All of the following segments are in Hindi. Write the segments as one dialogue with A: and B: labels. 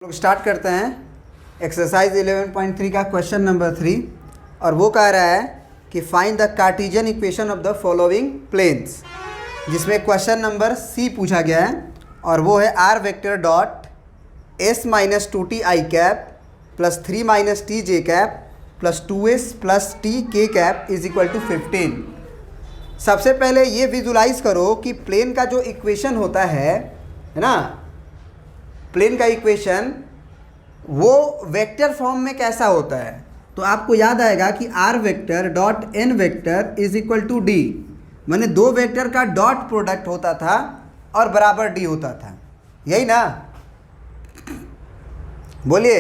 A: लोग स्टार्ट करते हैं एक्सरसाइज 11.3 का क्वेश्चन नंबर 3 और वो कह रहा है कि find the Cartesian equation of the following planes, जिसमें क्वेश्चन नंबर सी पूछा गया है और वो है R vector dot S minus 2t I cap plus 3 minus T J cap plus 2s plus T K cap is equal to 15। सबसे पहले ये विजुलाइज करो कि प्लेन का जो इक्वेशन होता है ना, प्लेन का इक्वेशन वो वेक्टर फॉर्म में कैसा होता है। तो आपको याद आएगा कि R vector dot N vector is equal to D, माने दो वेक्टर का डॉट प्रोडक्ट होता था और बराबर डी होता था, यही ना, बोलिए।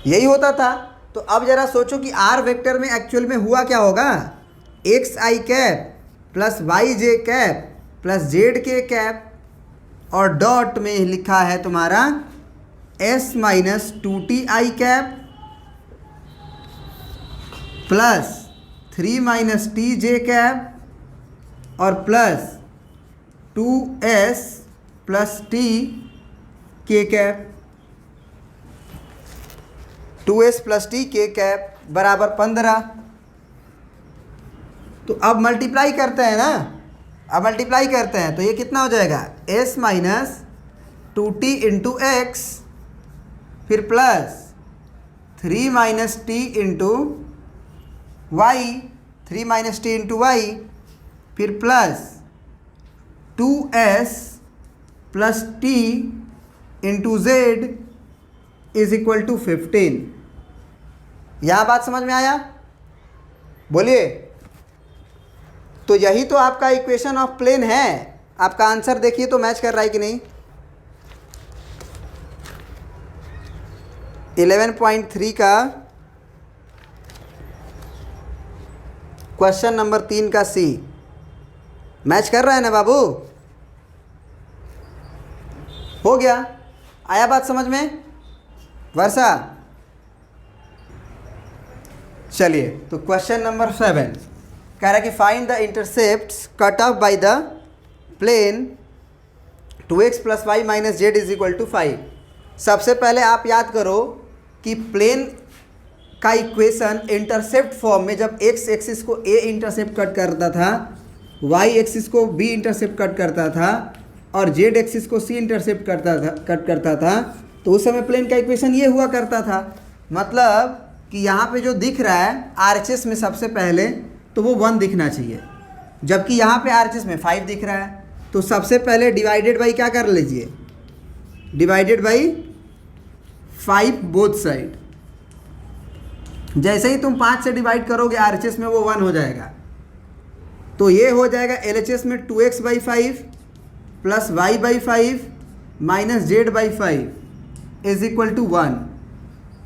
A: यही होता था। तो अब जरा सोचो कि आर वेक्टर में एक्चुअल में हुआ क्या होगा। एक्स आई कैप प्लस वाई जे कैप प्लस जेड के कैप और डॉट में लिखा है तुम्हारा S minus 2t I cap plus 3 minus T J cap और plus 2s plus T K cap, 2s plus T K cap बराबर 15। तो अब मल्टीप्लाई करते हैं ना, अब मल्टीप्लाई करते हैं तो ये कितना हो जाएगा s minus 2t into X फिर plus 3 minus T into Y, 3 minus T into Y फिर plus 2s plus T into Z is equal to 15। यहाँ बात समझ में आया, बोलिए। तो यही तो आपका इक्वेशन ऑफ प्लेन है। आपका आंसर देखिए तो मैच कर रहा है कि नहीं। 11.3 का क्वेश्चन नंबर 3 का सी मैच कर रहा है ना बाबू, हो गया। आया बात समझ में वर्षा। चलिए तो क्वेश्चन नंबर 7 कह रहा है कि find the intercepts cut off by the plane 2x plus Y minus Z is equal to 5। सबसे पहले आप याद करो कि प्लेन का इक्वेशन इंटरसेप्ट फॉर्म में जब x एक्सिस को a इंटरसेप्ट कट करता था, y एक्सिस को b इंटरसेप्ट कट करता था और z एक्सिस को c इंटरसेप्ट कट करता था, तो उस समय प्लेन का इक्वेशन ये हुआ करता था। मतलब कि यहाँ पे जो दिख रहा है RHS में सबसे पहले तो वो 1 दिखना चाहिए, जबकि यहाँ पे RHS में 5 दिख रहा है। तो सबसे पहले डिवाइडेड बाई क्या कर लीजिए, डिवाइडेड बाई 5 बोथ साइड। जैसे ही तुम 5 से डिवाइड करोगे RHS में वो 1 हो जाएगा। तो ये हो जाएगा LHS में 2x by 5 plus Y by 5 minus Z by 5 is equal to 1।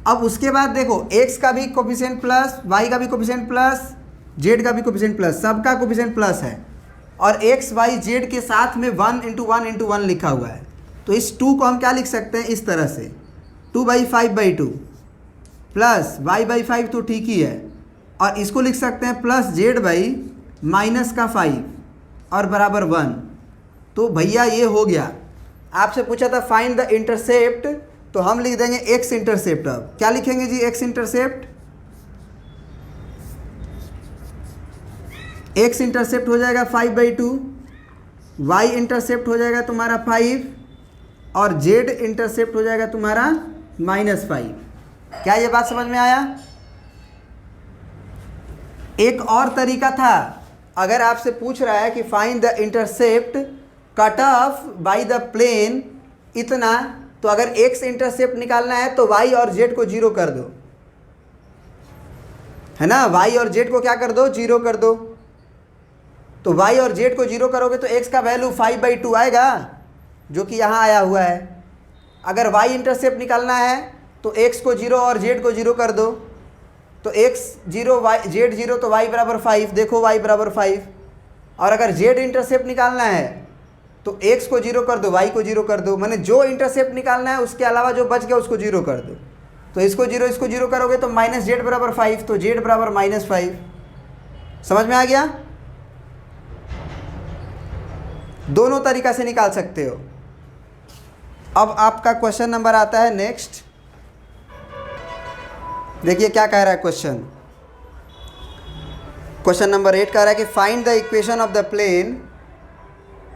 A: अब उसके बाद देखो x का भी कोफिशिएंट प्लस, y का भी कोफिशिएंट प्लस, z का भी कोफिशिएंट प्लस, सबका कोफिशिएंट प्लस है और x y z के साथ में 1 इंटू 1 इंटू 1 लिखा हुआ है। तो इस 2 को हम क्या लिख सकते हैं इस तरह से 2 by 5 by 2 plus y by 5 तो ठीक ही है, और इसको लिख सकते हैं प्लस z बाई माइनस का 5 और बराबर 1। तो भैया ये हो गया। आपसे पूछा था फाइंड द इंटरसेप्ट, तो हम लिख देंगे x इंटरसेप्ट। अब क्या लिखेंगे जी x इंटरसेप्ट, x इंटरसेप्ट हो जाएगा 5 बाई 2, y इंटरसेप्ट हो जाएगा तुम्हारा 5 और z इंटरसेप्ट हो जाएगा तुम्हारा माइनस 5। क्या ये बात समझ में आया। एक और तरीका था, अगर आपसे पूछ रहा है कि find the intercept cut off by the plane इतना, तो अगर x इंटरसेप्ट निकालना है तो y और z को 0 कर दो, है ना, y और z को क्या कर दो 0 कर दो। तो y और z को 0 करोगे तो x का वैल्यू 5 बाई 2 आएगा, जो कि यहाँ आया हुआ है। अगर y इंटरसेप्ट निकालना है तो x को 0 और z को 0 कर दो, तो x 0 y z 0 तो y बराबर 5, देखो y बराबर 5। और अगर z इंटरसेप्ट निकालना है तो x को 0 कर दो, y को 0 कर दो, माने जो इंटरसेप्ट निकालना है उसके अलावा जो बच गया उसको 0 कर दो। तो इसको 0 करोगे तो माइनस जेड बराबर 5, तो z बराबर माइनस 5। समझ में आ गया। दोनों तरीका से निकाल सकते हो। अब आपका क्वेश्चन नंबर आता है नेक्स्ट। देखिए क्या कह रहा है क्वेश्चन। क्वेश्चन नंबर 8 कह रहा है कि find the equation of the plane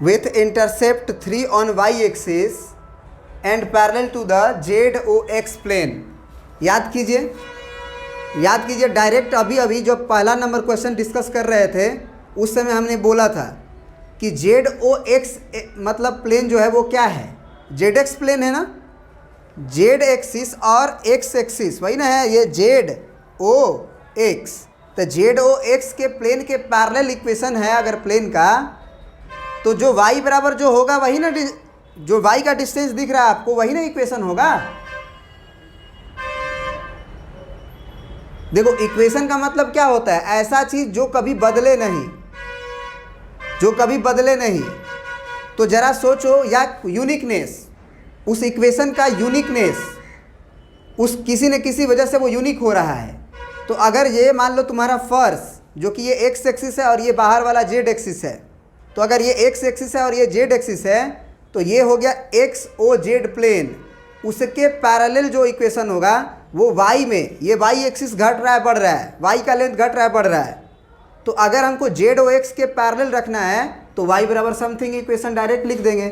A: with intercept 3 on Y axis and parallel to the ZOX plane. याद कीजिए डायरेक्ट अभी जो पहला नंबर क्वेश्चन डिस्कस कर रहे थे उस समय हमने बोला था कि ZOX मतलब प्लेन जो है वो क्या है, ZX प्लेन है ना, Z एक्सिस और X एक्सिस वही ना है, ये ZOX। तो ZOX के प्लेन के पैरेलल इक्वेशन है अगर प्लेन का, तो जो y बराबर जो होगा वही ना, जो y का डिस्टेंस दिख रहा है आपको वही ना इक्वेशन होगा। देखो इक्वेशन का मतलब क्या होता है, ऐसा चीज जो कभी बदले नहीं, तो जरा सोचो, या यूनिकनेस, उस इक्वेशन का यूनिकनेस, उस किसी न किसी वजह से वो यूनिक हो रहा है। तो अगर ये मान लो तुम्हारा फर्श जो कि ये x एक्सिस है और ये बाहर वाला z एक्सिस है, तो अगर ये x एक्सिस है और ये z एक्सिस है तो ये हो गया XOZ प्लेन। उसके पैरेलल जो इक्वेशन होगा वो y में, ये y एक्सिस घट रहा है बढ़ रहा है, y का लेंथ घट रहा है बढ़ रहा है, तो अगर हमको ZOX के पैरेलल रखना है तो y बराबर समथिंग इक्वेशन डायरेक्ट लिख देंगे।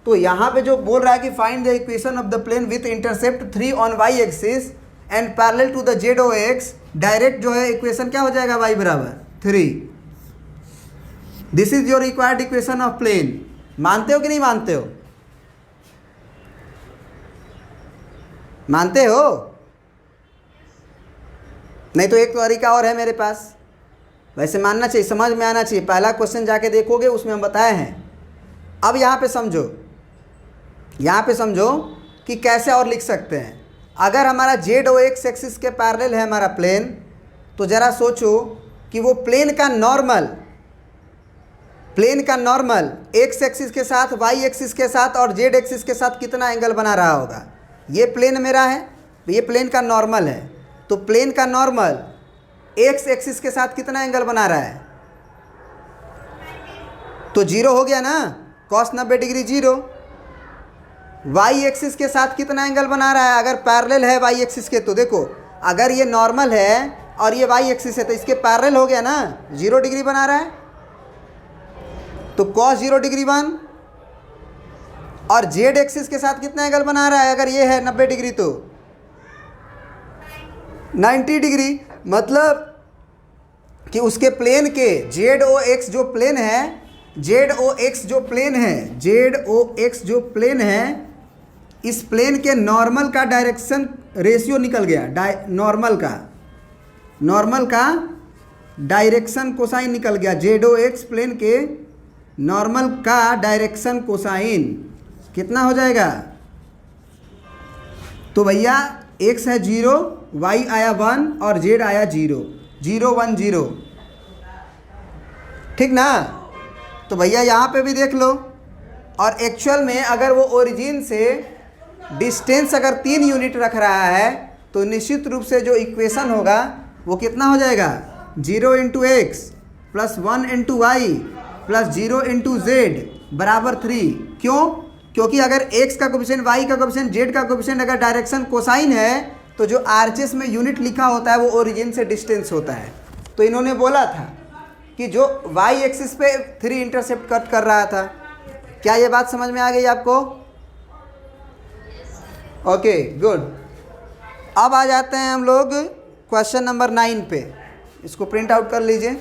A: तो यहाँ पे जो बोल रहा है कि find the equation of the plane with intercept 3 on y axis and parallel to the ZOX, direct जो है इक्वेशन क्या हो जाएगा, y बराबर 3। This is your required equation of plane. मानते हो कि नहीं मानते हो? मानते हो? नहीं तो एक तरीका और है मेरे पास, वैसे मानना चाहिए, समझ में आना चाहिए। पहला क्वेश्चन जाके देखोगे उसमें हम बताए हैं। अब यहाँ पे समझो कि कैसे और लिख सकते हैं। अगर हमारा ZOX एक्सिस के पैरेलल है हमारा प्लेन, तो ज़रा सोचो कि वो प्लेन का नॉर्मल x एक्सिस के साथ, y एक्सिस के साथ और z एक्सिस के साथ कितना एंगल बना रहा होगा। ये प्लेन मेरा है, ये प्लेन का नॉर्मल है, तो प्लेन का नॉर्मल x एक्सिस के साथ कितना एंगल बना रहा है, तो 0 हो गया ना, cos 90 डिग्री 0। y एक्सिस के साथ कितना एंगल बना रहा है, अगर पैरेलल है y एक्सिस के, तो देखो अगर ये नॉर्मल है और ये y एक्सिस है तो इसके पैरेलल हो गया ना, 0 डिग्री बना रहा है, तो cos 0 डिग्री 1। और z एक्सिस के साथ कितना एंगल बना रहा है, अगर ये है 90 डिग्री तो 90 डिग्री। मतलब कि उसके प्लेन के ZOX जो प्लेन है, इस प्लेन के नॉर्मल का डायरेक्शन रेशियो निकल गया, नॉर्मल का डायरेक्शन कोसाइन निकल गया। ZOX प्लेन के नॉर्मल का डायरेक्शन कोसाइन कितना हो जाएगा, तो भैया x है 0, y आया 1 और z आया 0, 0 1 0, ठीक ना। तो भैया यहाँ पे भी देख लो। और एक्चुअल में अगर वो ओरिजिन से डिस्टेंस अगर 3 यूनिट रख रहा है तो निश्चित रूप से जो इक्वेशन होगा वो कितना हो जाएगा, 0 × x plus 1 × y plus 0 × z बराबर 3। क्यों? क्योंकि अगर x का कोफिशिएंट, y का कोफिशिएंट, z का कोफिशिएंट अगर डायरेक्शन कोसाइन है तो जो आरएचएस में यूनिट लिखा होता है वो ओरिजिन से डिस्टेंस होता है। तो इन्होंने बोला था कि जो y एक्सिस पे 3 इंटरसेप्ट कट कर रहा था। क्या ये बात समझ में आ गई आपको? Okay good. अब आ जाते हैं हम लोग क्वेश्चन नंबर 9 पे। इसको प्रिंट आउट कर लीजिए।